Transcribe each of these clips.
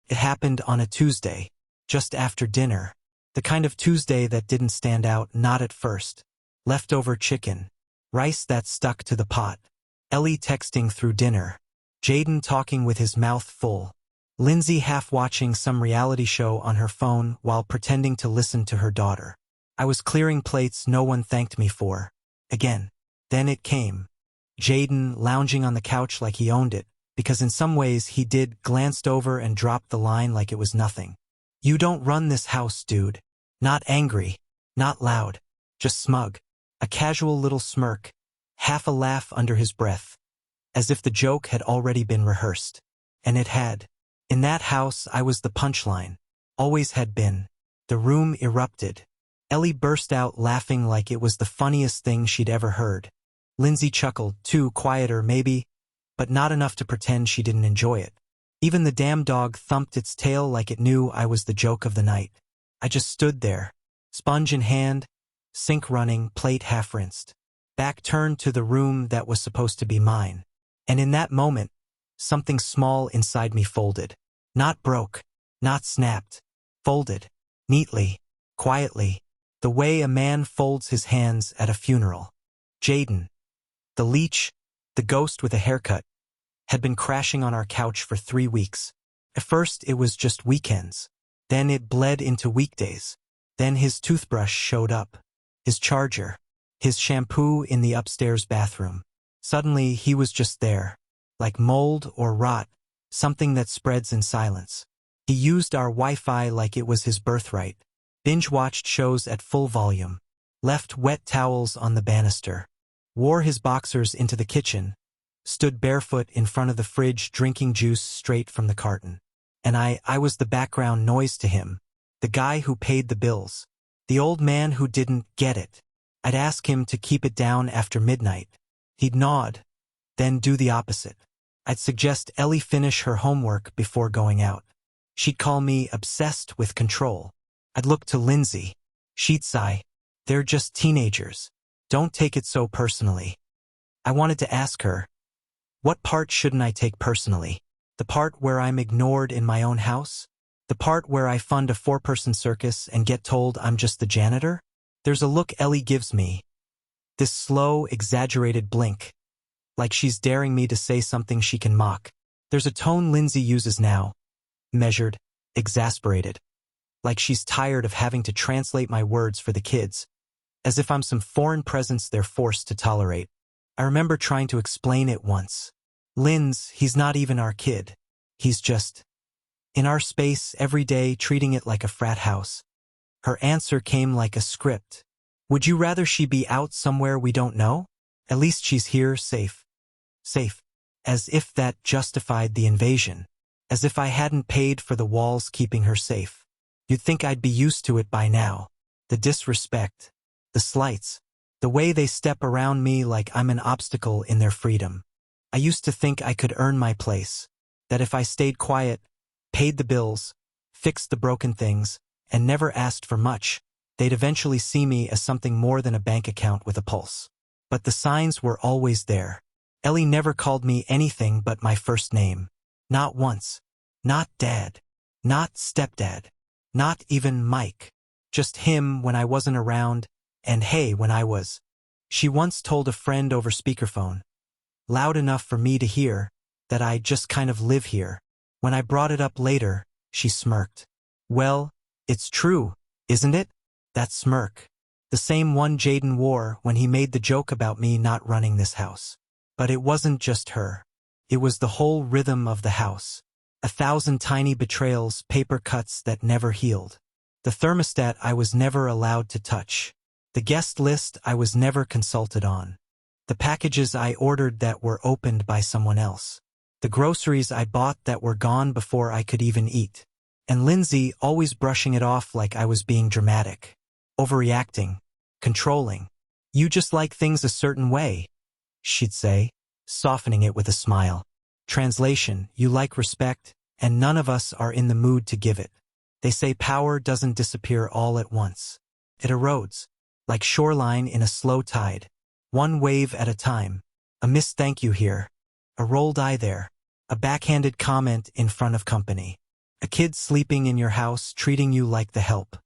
It happened on a Tuesday, just after dinner. The kind of Tuesday that didn't stand out, not at first. Leftover chicken. Rice that stuck to the pot. Ellie texting through dinner. Jaden talking with his mouth full. Lindsay half watching some reality show on her phone while pretending to listen to her daughter. I was clearing plates no one thanked me for. Again. Then it came. Jaden lounging on the couch like he owned it, because in some ways he did, glanced over and dropped the line like it was nothing. You don't run this house, dude. Not angry. Not loud. Just smug. A casual little smirk. Half a laugh under his breath. As if the joke had already been rehearsed. And it had. In that house I was the punchline. Always had been. The room erupted. Ellie burst out laughing like it was the funniest thing she'd ever heard. Lindsay chuckled, too, quieter maybe, but not enough to pretend she didn't enjoy it. Even the damn dog thumped its tail like it knew I was the joke of the night. I just stood there, sponge in hand, sink running, plate half-rinsed. Back turned to the room that was supposed to be mine. And in that moment, something small inside me folded. Not broke, not snapped. Folded. Neatly. Quietly. The way a man folds his hands at a funeral. Jaden. The leech, the ghost with a haircut, had been crashing on our couch for 3 weeks. At first it was just weekends. Then it bled into weekdays. Then his toothbrush showed up. His charger. His shampoo in the upstairs bathroom. Suddenly he was just there. Like mold or rot, something that spreads in silence. He used our Wi-Fi like it was his birthright. Binge-watched shows at full volume. Left wet towels on the banister. Wore his boxers into the kitchen. Stood barefoot in front of the fridge drinking juice straight from the carton. And I was the background noise to him. The guy who paid the bills. The old man who didn't get it. I'd ask him to keep it down after midnight. He'd nod. Then do the opposite. I'd suggest Ellie finish her homework before going out. She'd call me obsessed with control. I'd look to Lindsay. She'd sigh. They're just teenagers. Don't take it so personally. I wanted to ask her, what part shouldn't I take personally? The part where I'm ignored in my own house? The part where I fund a 4-person circus and get told I'm just the janitor? There's a look Ellie gives me. This slow, exaggerated blink. Like she's daring me to say something she can mock. There's a tone Lindsay uses now. Measured, exasperated. Like she's tired of having to translate my words for the kids. As if I'm some foreign presence they're forced to tolerate. I remember trying to explain it once. Linz, he's not even our kid. He's just in our space every day, treating it like a frat house. Her answer came like a script. Would you rather she be out somewhere we don't know? At least she's here, safe. Safe. As if that justified the invasion. As if I hadn't paid for the walls keeping her safe. You'd think I'd be used to it by now. The disrespect. The slights. The way they step around me like I'm an obstacle in their freedom. I used to think I could earn my place. That if I stayed quiet, paid the bills, fixed the broken things, and never asked for much, they'd eventually see me as something more than a bank account with a pulse. But the signs were always there. Ellie never called me anything but my first name. Not once. Not Dad. Not Stepdad. Not even Mike. Just him when I wasn't around, and hey when I was. She once told a friend over speakerphone, loud enough for me to hear, that I just kind of live here. When I brought it up later, she smirked. Well, it's true, isn't it? That smirk. The same one Jaden wore when he made the joke about me not running this house. But it wasn't just her. It was the whole rhythm of the house. 1,000 tiny betrayals, paper cuts that never healed. The thermostat I was never allowed to touch. The guest list I was never consulted on. The packages I ordered that were opened by someone else. The groceries I bought that were gone before I could even eat. And Lindsay always brushing it off like I was being dramatic. Overreacting. Controlling. You just like things a certain way, she'd say, softening it with a smile. Translation, you like respect, and none of us are in the mood to give it. They say power doesn't disappear all at once. It erodes, like shoreline in a slow tide. One wave at a time. A missed thank you here. A rolled eye there. A backhanded comment in front of company. A kid sleeping in your house treating you like the help.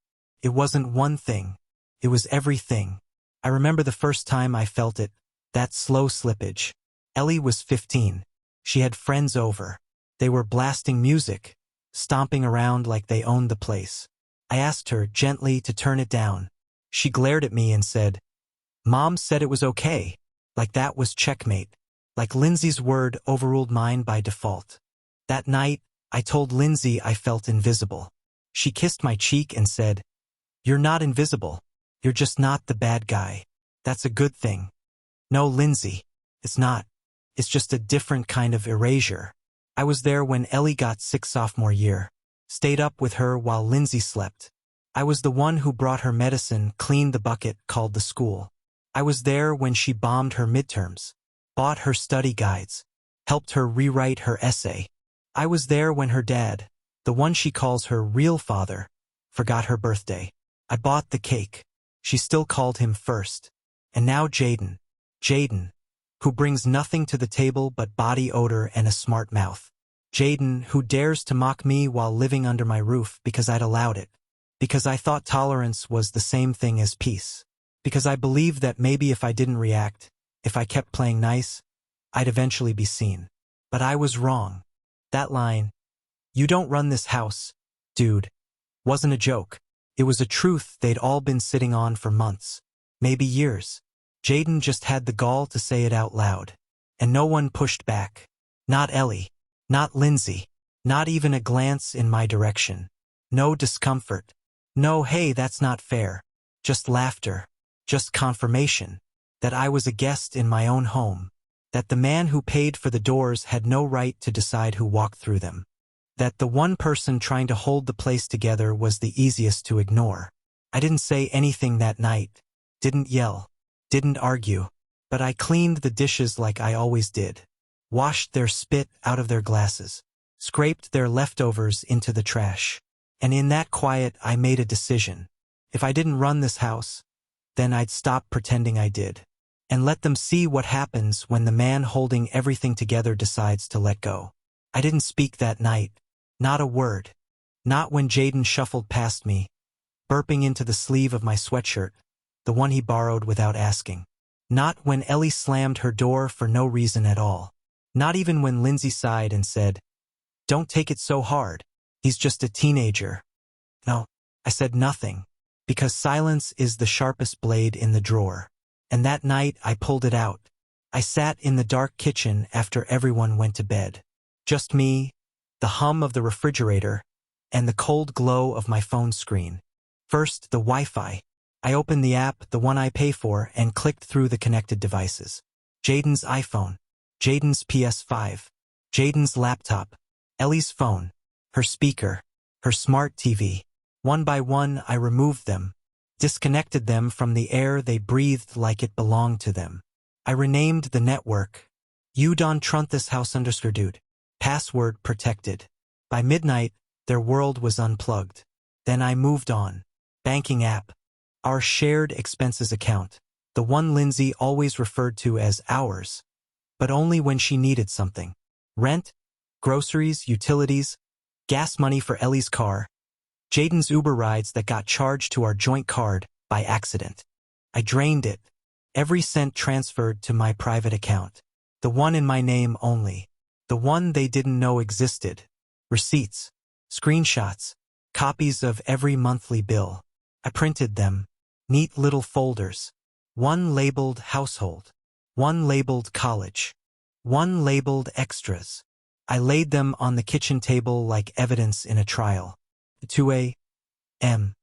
It wasn't one thing. It was everything. I remember the first time I felt it, that slow slippage. Ellie was 15. She had friends over. They were blasting music, stomping around like they owned the place. I asked her gently to turn it down. She glared at me and said, "Mom said it was okay." Like that was checkmate. Like Lindsay's word overruled mine by default. That night, I told Lindsay I felt invisible. She kissed my cheek and said, "You're not invisible. You're just not the bad guy. That's a good thing." No, Lindsay, it's not. It's just a different kind of erasure. I was there when Ellie got sick sophomore year. Stayed up with her while Lindsay slept. I was the one who brought her medicine, cleaned the bucket, called the school. I was there when she bombed her midterms, bought her study guides, helped her rewrite her essay. I was there when her dad, the one she calls her real father, forgot her birthday. I bought the cake. She still called him first. And now Jaden, who brings nothing to the table but body odor and a smart mouth. Jaden, who dares to mock me while living under my roof because I'd allowed it. Because I thought tolerance was the same thing as peace. Because I believed that maybe if I didn't react, if I kept playing nice, I'd eventually be seen. But I was wrong. That line, "You don't run this house, dude," wasn't a joke. It was a truth they'd all been sitting on for months, maybe years. Jaden just had the gall to say it out loud. And no one pushed back. Not Ellie. Not Lindsay. Not even a glance in my direction. No discomfort. No, "Hey, that's not fair." Just laughter. Just confirmation. That I was a guest in my own home. That the man who paid for the doors had no right to decide who walked through them. That the one person trying to hold the place together was the easiest to ignore. I didn't say anything that night. Didn't yell. Didn't argue. But I cleaned the dishes like I always did. Washed their spit out of their glasses. Scraped their leftovers into the trash. And in that quiet, I made a decision. If I didn't run this house, then I'd stop pretending I did. And let them see what happens when the man holding everything together decides to let go. I didn't speak that night. Not a word. Not when Jaden shuffled past me, burping into the sleeve of my sweatshirt, the one he borrowed without asking. Not when Ellie slammed her door for no reason at all. Not even when Lindsay sighed and said, "Don't take it so hard. He's just a teenager." No, I said nothing, because silence is the sharpest blade in the drawer. And that night I pulled it out. I sat in the dark kitchen after everyone went to bed. Just me, the hum of the refrigerator, and the cold glow of my phone screen. First, the Wi-Fi. I opened the app, the one I pay for, and clicked through the connected devices. Jaden's iPhone. Jaden's PS5. Jaden's laptop. Ellie's phone. Her speaker. Her smart TV. One by one, I removed them. Disconnected them from the air they breathed like it belonged to them. I renamed the network. You don't trust this house _dude. Password protected. By midnight, their world was unplugged. Then I moved on. Banking app. Our shared expenses account. The one Lindsay always referred to as ours. But only when she needed something. Rent, groceries, utilities, gas money for Ellie's car. Jaden's Uber rides that got charged to our joint card by accident. I drained it. Every cent transferred to my private account. The one in my name only. The one they didn't know existed. Receipts. Screenshots. Copies of every monthly bill. I printed them. Neat little folders. One labeled household. One labeled college. One labeled extras. I laid them on the kitchen table like evidence in a trial. 2 a.m.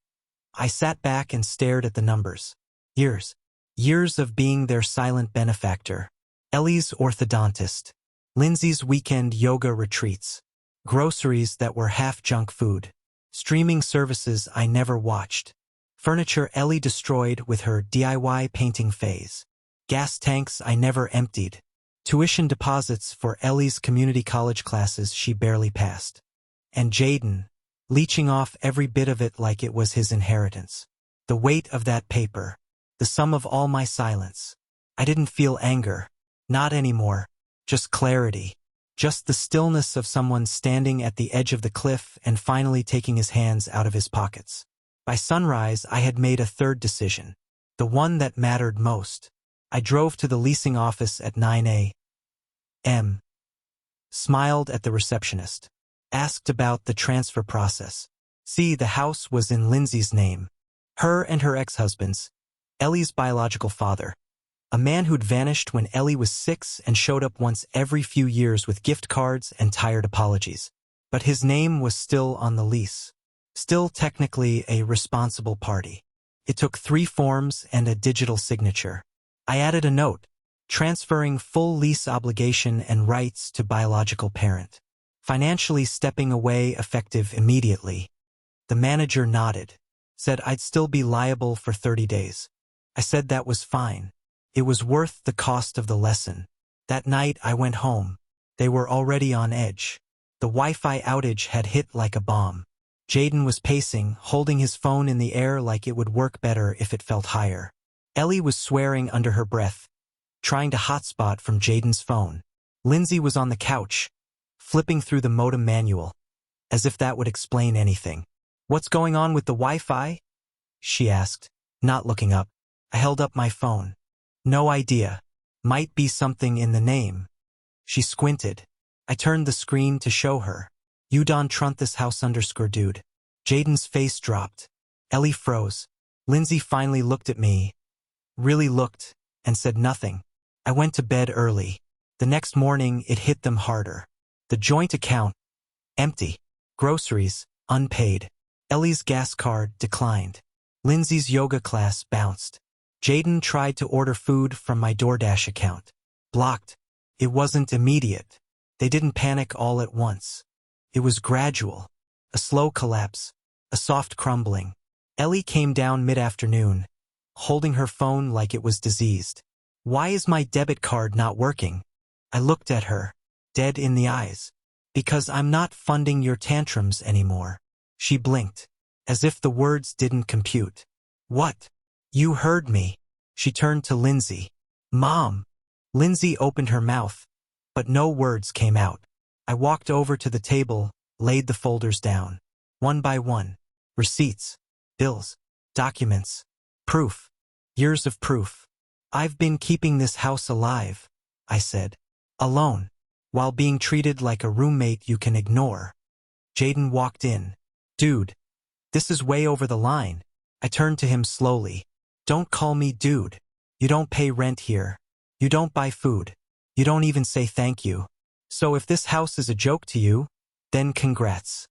I sat back and stared at the numbers. Years. Years of being their silent benefactor. Ellie's orthodontist. Lindsay's weekend yoga retreats. Groceries that were half junk food. Streaming services I never watched. Furniture Ellie destroyed with her DIY painting phase. Gas tanks I never emptied. Tuition deposits for Ellie's community college classes she barely passed. And Jaden, leeching off every bit of it like it was his inheritance. The weight of that paper. The sum of all my silence. I didn't feel anger. Not anymore. Just clarity. Just the stillness of someone standing at the edge of the cliff and finally taking his hands out of his pockets. By sunrise, I had made a third decision, the one that mattered most. I drove to the leasing office at 9 a.m., smiled at the receptionist, asked about the transfer process. See, the house was in Lindsay's name. Her and her ex-husband's, Ellie's biological father. A man who'd vanished when Ellie was 6 and showed up once every few years with gift cards and tired apologies. But his name was still on the lease. Still technically a responsible party. It took 3 forms and a digital signature. I added a note, transferring full lease obligation and rights to biological parent. Financially stepping away effective immediately. The manager nodded, said I'd still be liable for 30 days. I said that was fine. It was worth the cost of the lesson. That night I went home. They were already on edge. The Wi-Fi outage had hit like a bomb. Jaden was pacing, holding his phone in the air like it would work better if it felt higher. Ellie was swearing under her breath, trying to hotspot from Jaden's phone. Lindsay was on the couch, flipping through the modem manual, as if that would explain anything. "What's going on with the Wi-Fi?" she asked, not looking up. I held up my phone. "No idea. Might be something in the name." She squinted. I turned the screen to show her. "You don't trunt this house _dude." Jaden's face dropped. Ellie froze. Lindsay finally looked at me. Really looked, and said nothing. I went to bed early. The next morning it hit them harder. The joint account, empty. Groceries, unpaid. Ellie's gas card declined. Lindsay's yoga class bounced. Jaden tried to order food from my DoorDash account. Blocked. It wasn't immediate. They didn't panic all at once. It was gradual. A slow collapse. A soft crumbling. Ellie came down mid-afternoon, holding her phone like it was diseased. "Why is my debit card not working?" I looked at her, dead in the eyes. "Because I'm not funding your tantrums anymore." She blinked, as if the words didn't compute. "What? You heard me." She turned to Lindsay. "Mom." Lindsay opened her mouth, but no words came out. I walked over to the table, laid the folders down. One by one. Receipts, bills, documents, proof. Years of proof. "I've been keeping this house alive," I said. "Alone. While being treated like a roommate you can ignore." Jaden walked in. "Dude. This is way over the line." I turned to him slowly. "Don't call me dude. You don't pay rent here. You don't buy food. You don't even say thank you. So if this house is a joke to you, then congrats.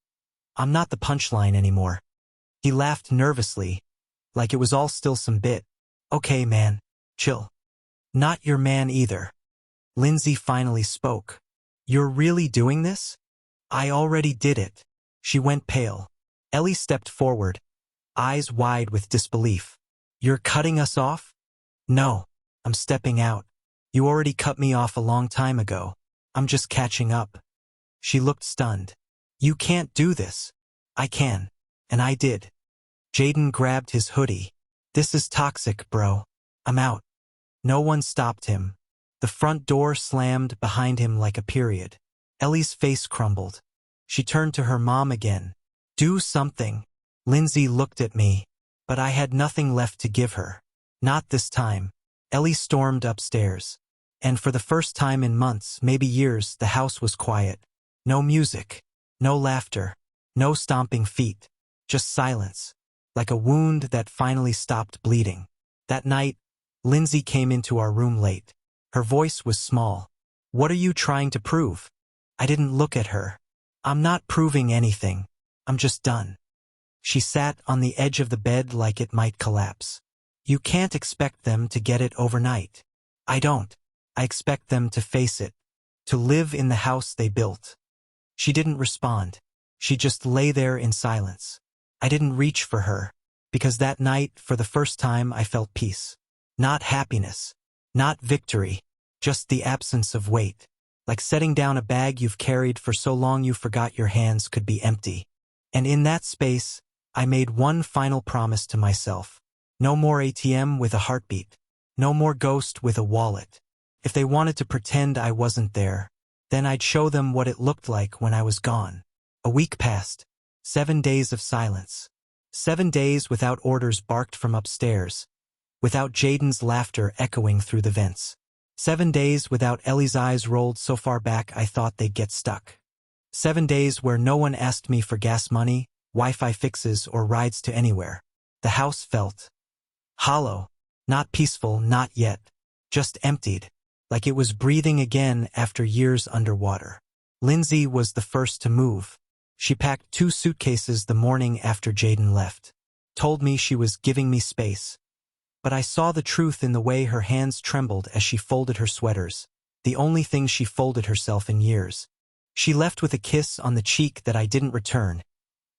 I'm not the punchline anymore." He laughed nervously, like it was all still some bit. "Okay, man. Chill." "Not your man either." Lindsay finally spoke. "You're really doing this?" "I already did it." She went pale. Ellie stepped forward, eyes wide with disbelief. "You're cutting us off?" "No. I'm stepping out. You already cut me off a long time ago. I'm just catching up." She looked stunned. "You can't do this." "I can. And I did." Jaden grabbed his hoodie. "This is toxic, bro. I'm out." No one stopped him. The front door slammed behind him like a period. Ellie's face crumbled. She turned to her mom again. "Do something." Lindsay looked at me, but I had nothing left to give her. Not this time. Ellie stormed upstairs. And for the first time in months, maybe years, the house was quiet. No music. No laughter. No stomping feet. Just silence. Like a wound that finally stopped bleeding. That night, Lindsay came into our room late. Her voice was small. "What are you trying to prove?" I didn't look at her. "I'm not proving anything. I'm just done." She sat on the edge of the bed like it might collapse. "You can't expect them to get it overnight." "I don't. I expect them to face it. To live in the house they built." She didn't respond. She just lay there in silence. I didn't reach for her, because that night, for the first time, I felt peace. Not happiness. Not victory. Just the absence of weight. Like setting down a bag you've carried for so long you forgot your hands could be empty. And in that space, I made one final promise to myself. No more ATM with a heartbeat. No more ghost with a wallet. If they wanted to pretend I wasn't there, Then I'd show them what it looked like when I was gone. A week passed. 7 days of silence. 7 days without orders barked from upstairs, without Jaden's laughter echoing through the vents. 7 days without Ellie's eyes rolled so far back I thought they'd get stuck. 7 days where no one asked me for gas money, Wi-Fi fixes, or rides to anywhere. The house felt hollow, not peaceful, not yet, just emptied, like it was breathing again after years underwater. Lindsay was the first to move. She packed 2 suitcases the morning after Jaden left, told me she was giving me space. But I saw the truth in the way her hands trembled as she folded her sweaters, the only thing she folded herself in years. She left with a kiss on the cheek that I didn't return,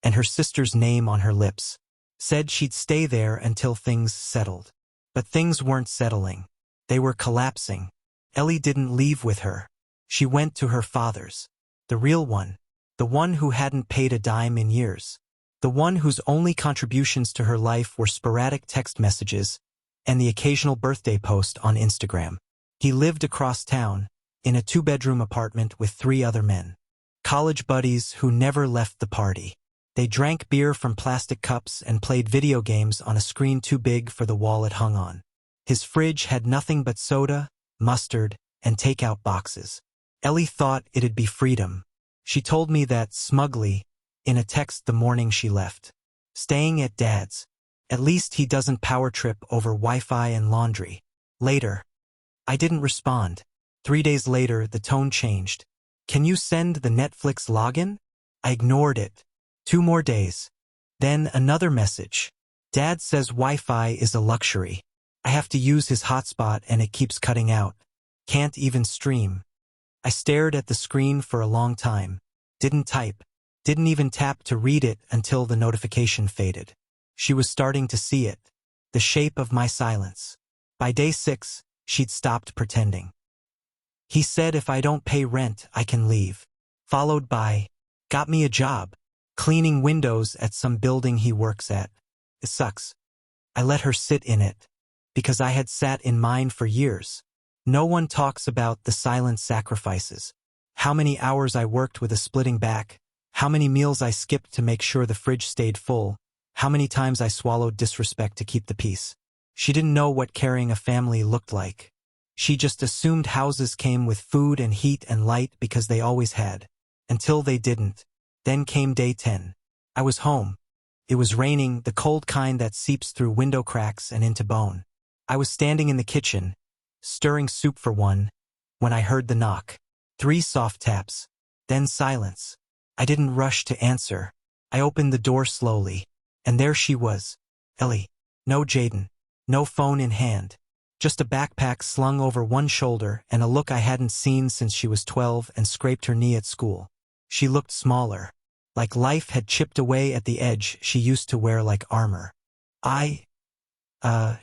and her sister's name on her lips. Said she'd stay there until things settled. But things weren't settling. They were collapsing. Ellie didn't leave with her. She went to her father's. The real one. The one who hadn't paid a dime in years. The one whose only contributions to her life were sporadic text messages and the occasional birthday post on Instagram. He lived across town, in a 2-bedroom apartment with 3 other men. College buddies who never left the party. They drank beer from plastic cups and played video games on a screen too big for the wall it hung on. His fridge had nothing but soda, mustard, and takeout boxes. Ellie thought it'd be freedom. She told me that smugly, in a text the morning she left. Staying at Dad's. At least he doesn't power trip over Wi-Fi and laundry. Later. I didn't respond. 3 days later, the tone changed. Can you send the Netflix login? I ignored it. 2 more days. Then another message. Dad says Wi-Fi is a luxury. I have to use his hotspot and it keeps cutting out. Can't even stream. I stared at the screen for a long time. Didn't type. Didn't even tap to read it until the notification faded. She was starting to see it. The shape of my silence. By day 6, she'd stopped pretending. He said if I don't pay rent, I can leave. Followed by, got me a job. Cleaning windows at some building he works at. It sucks. I let her sit in it. Because I had sat in mine for years. No one talks about the silent sacrifices. How many hours I worked with a splitting back. How many meals I skipped to make sure the fridge stayed full. How many times I swallowed disrespect to keep the peace. She didn't know what carrying a family looked like. She just assumed houses came with food and heat and light because they always had. Until they didn't. Then came day 10. I was home. It was raining, the cold kind that seeps through window cracks and into bone. I was standing in the kitchen, stirring soup for one, when I heard the knock. 3 soft taps. Then silence. I didn't rush to answer. I opened the door slowly. And there she was. Ellie. No Jaden. No phone in hand. Just a backpack slung over one shoulder and a look I hadn't seen since she was 12 and scraped her knee at school. She looked smaller. Like life had chipped away at the edge she used to wear like armor.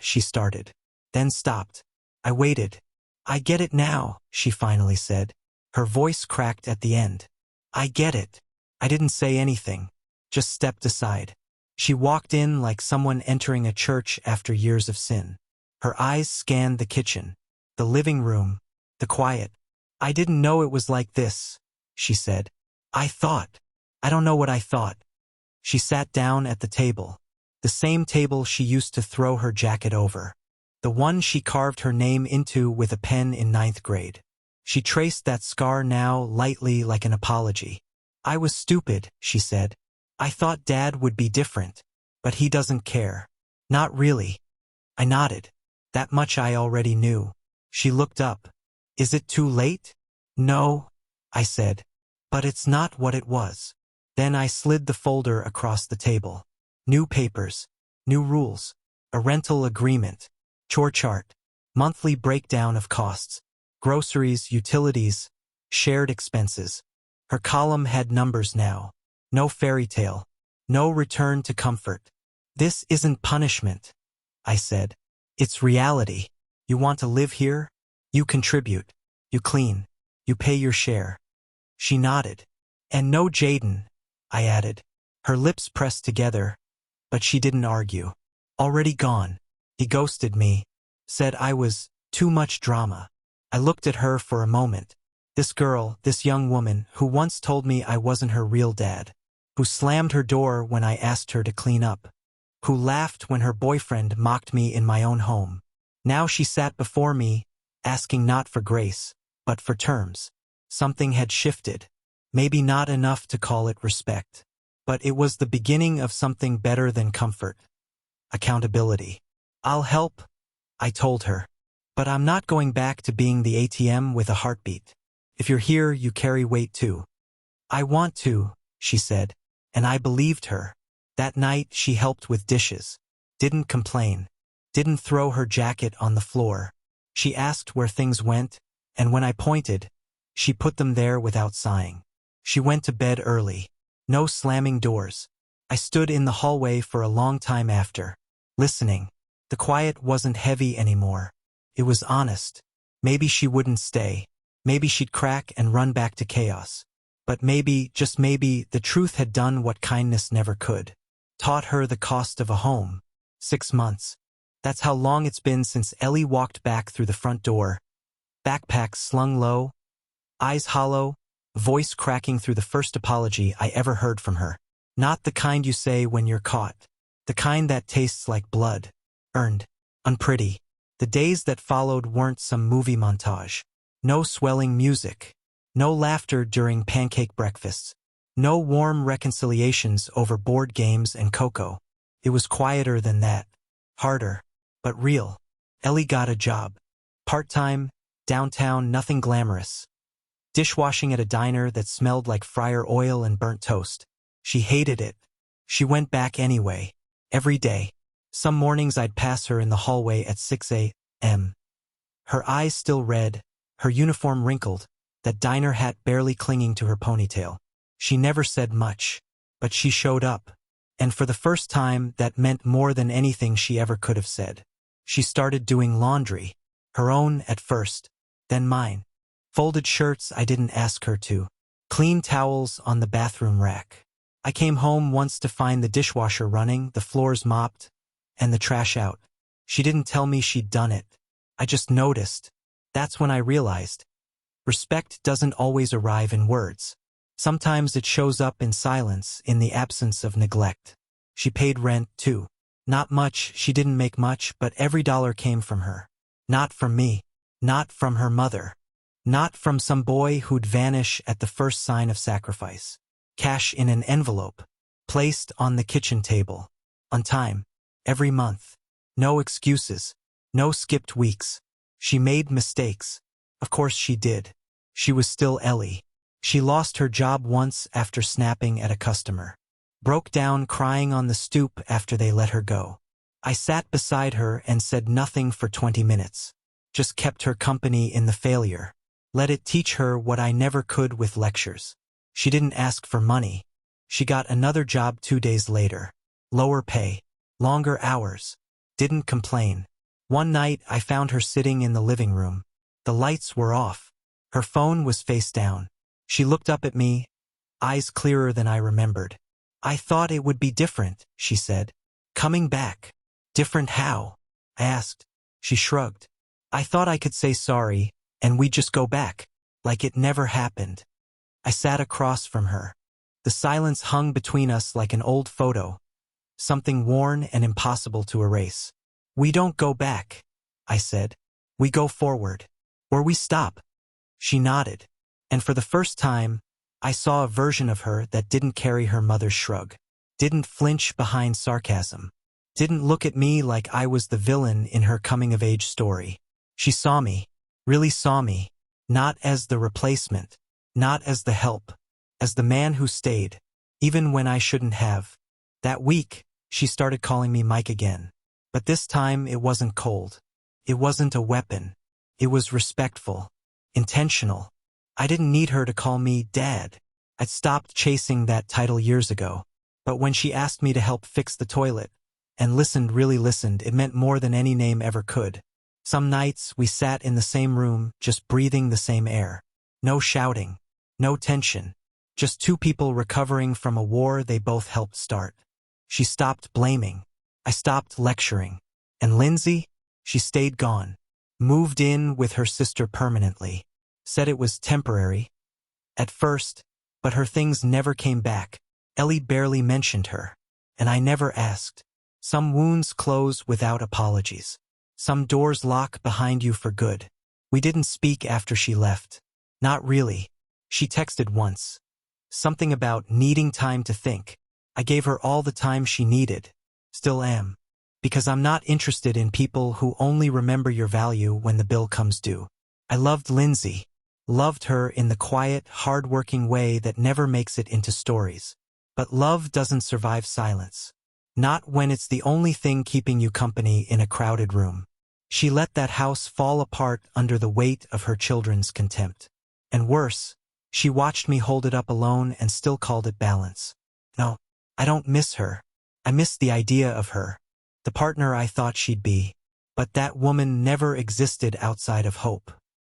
She started. Then stopped. I waited. I get it now, she finally said. Her voice cracked at the end. I get it. I didn't say anything. Just stepped aside. She walked in like someone entering a church after years of sin. Her eyes scanned the kitchen, the living room, the quiet. I didn't know it was like this, she said. I don't know what I thought. She sat down at the table. The same table she used to throw her jacket over. The one she carved her name into with a pen in 9th grade. She traced that scar now lightly like an apology. I was stupid, she said. I thought Dad would be different. But he doesn't care. Not really. I nodded. That much I already knew. She looked up. Is it too late? No, I said. But it's not what it was. Then I slid the folder across the table. New papers. New rules. A rental agreement. Chore chart. Monthly breakdown of costs. Groceries, utilities, shared expenses. Her column had numbers now. No fairy tale. No return to comfort. This isn't punishment, I said. It's reality. You want to live here? You contribute. You clean. You pay your share. She nodded. And no Jaden, I added. Her lips pressed together, but she didn't argue. Already gone. He ghosted me. Said I was too much drama. I looked at her for a moment. This girl, this young woman, who once told me I wasn't her real dad. Who slammed her door when I asked her to clean up. Who laughed when her boyfriend mocked me in my own home. Now she sat before me, asking not for grace, but for terms. Something had shifted. Maybe not enough to call it respect. But it was the beginning of something better than comfort. Accountability. I'll help, I told her. But I'm not going back to being the ATM with a heartbeat. If you're here, you carry weight too. I want to, she said, and I believed her. That night, she helped with dishes. Didn't complain. Didn't throw her jacket on the floor. She asked where things went, and when I pointed, she put them there without sighing. She went to bed early. No slamming doors. I stood in the hallway for a long time after, listening. The quiet wasn't heavy anymore. It was honest. Maybe she wouldn't stay. Maybe she'd crack and run back to chaos. But maybe, just maybe, the truth had done what kindness never could. Taught her the cost of a home. 6 months. That's how long it's been since Ellie walked back through the front door. Backpack slung low, eyes hollow, voice cracking through the first apology I ever heard from her. Not the kind you say when you're caught. The kind that tastes like blood. Earned. Unpretty. The days that followed weren't some movie montage. No swelling music. No laughter during pancake breakfasts. No warm reconciliations over board games and cocoa. It was quieter than that. Harder. But real. Ellie got a job. Part-time, downtown, nothing glamorous. Dishwashing at a diner that smelled like fryer oil and burnt toast. She hated it. She went back anyway. Every day. Some mornings I'd pass her in the hallway at 6 a.m. Her eyes still red, her uniform wrinkled, that diner hat barely clinging to her ponytail. She never said much, but she showed up. And for the first time, that meant more than anything she ever could have said. She started doing laundry. Her own at first, then mine. Folded shirts I didn't ask her to. Clean towels on the bathroom rack. I came home once to find the dishwasher running, the floors mopped, and the trash out. She didn't tell me she'd done it. I just noticed. That's when I realized. Respect doesn't always arrive in words. Sometimes it shows up in silence, in the absence of neglect. She paid rent, too. Not much, she didn't make much, but every dollar came from her. Not from me. Not from her mother. Not from some boy who'd vanish at the first sign of sacrifice. Cash in an envelope. Placed on the kitchen table. On time. Every month. No excuses. No skipped weeks. She made mistakes. Of course she did. She was still Ellie. She lost her job once after snapping at a customer. Broke down crying on the stoop after they let her go. I sat beside her and said nothing for 20 minutes. Just kept her company in the failure. Let it teach her what I never could with lectures. She didn't ask for money. She got another job 2 days later. Lower pay. Longer hours. Didn't complain. One night I found her sitting in the living room. The lights were off. Her phone was face down. She looked up at me, eyes clearer than I remembered. I thought it would be different, she said. Coming back. Different how? I asked. She shrugged. I thought I could say sorry, and we'd just go back, like it never happened. I sat across from her. The silence hung between us like an old photo, something worn and impossible to erase. We don't go back, I said. We go forward. Or we stop. She nodded. And for the first time, I saw a version of her that didn't carry her mother's shrug. Didn't flinch behind sarcasm. Didn't look at me like I was the villain in her coming-of-age story. She saw me. Really saw me. Not as the replacement. Not as the help. As the man who stayed. Even when I shouldn't have. That week, she started calling me Mike again. But this time it wasn't cold. It wasn't a weapon. It was respectful. Intentional. I didn't need her to call me Dad. I'd stopped chasing that title years ago. But when she asked me to help fix the toilet, and listened, really listened, it meant more than any name ever could. Some nights we sat in the same room, just breathing the same air. No shouting. No tension. Just two people recovering from a war they both helped start. She stopped blaming. I stopped lecturing. And Lindsay? She stayed gone. Moved in with her sister permanently. Said it was temporary. At first, but her things never came back. Ellie barely mentioned her. And I never asked. Some wounds close without apologies. Some doors lock behind you for good. We didn't speak after she left. Not really. She texted once. Something about needing time to think. I gave her all the time she needed. Still am. Because I'm not interested in people who only remember your value when the bill comes due. I loved Lindsay. Loved her in the quiet, hard-working way that never makes it into stories. But love doesn't survive silence. Not when it's the only thing keeping you company in a crowded room. She let that house fall apart under the weight of her children's contempt. And worse, she watched me hold it up alone and still called it balance. No, I don't miss her. I miss the idea of her. The partner I thought she'd be. But that woman never existed outside of hope.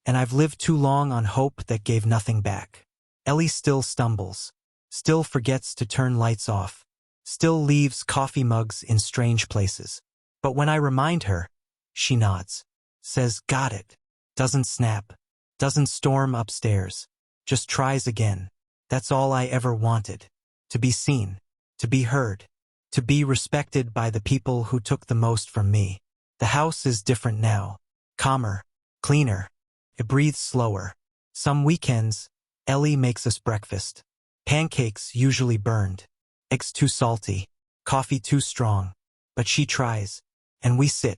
And I've lived too long on hope that gave nothing back. Ellie still stumbles. Still forgets to turn lights off. Still leaves coffee mugs in strange places. But when I remind her, she nods. Says, got it. Doesn't snap. Doesn't storm upstairs. Just tries again. That's all I ever wanted. To be seen. To be heard. To be respected by the people who took the most from me. The house is different now. Calmer. Cleaner. It breathes slower. Some weekends, Ellie makes us breakfast. Pancakes usually burned. Eggs too salty. Coffee too strong. But she tries. And we sit.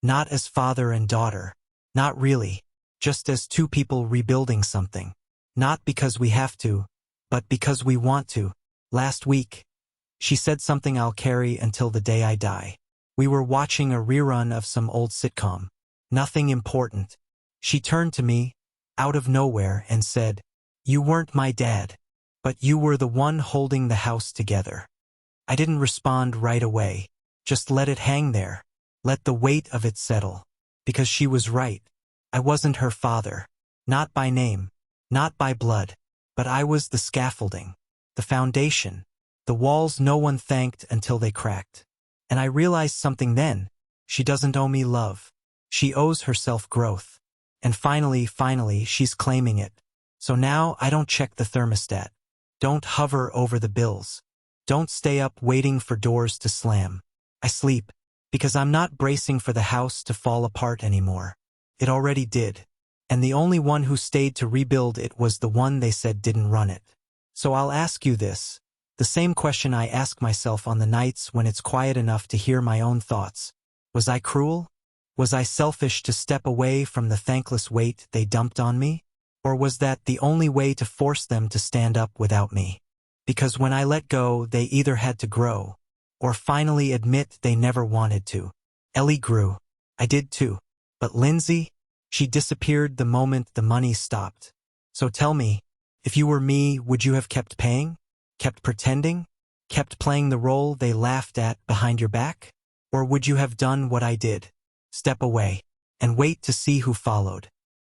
Not as father and daughter. Not really. Just as two people rebuilding something. Not because we have to, but because we want to. Last week, she said something I'll carry until the day I die. We were watching a rerun of some old sitcom. Nothing important. She turned to me, out of nowhere, and said, "You weren't my dad, but you were the one holding the house together." I didn't respond right away. Just let it hang there. Let the weight of it settle. Because she was right. I wasn't her father. Not by name. Not by blood. But I was the scaffolding. The foundation. The walls no one thanked until they cracked. And I realized something then. She doesn't owe me love. She owes herself growth. And finally, she's claiming it. So now I don't check the thermostat. Don't hover over the bills. Don't stay up waiting for doors to slam. I sleep. Because I'm not bracing for the house to fall apart anymore. It already did. And the only one who stayed to rebuild it was the one they said didn't run it. So I'll ask you this. The same question I ask myself on the nights when it's quiet enough to hear my own thoughts. Was I cruel? Was I selfish to step away from the thankless weight they dumped on me? Or was that the only way to force them to stand up without me? Because when I let go, they either had to grow, or finally admit they never wanted to. Ellie grew. I did too. But Lindsay? She disappeared the moment the money stopped. So tell me, if you were me, would you have kept paying? Kept pretending? Kept playing the role they laughed at behind your back? Or would you have done what I did? Step away, and wait to see who followed.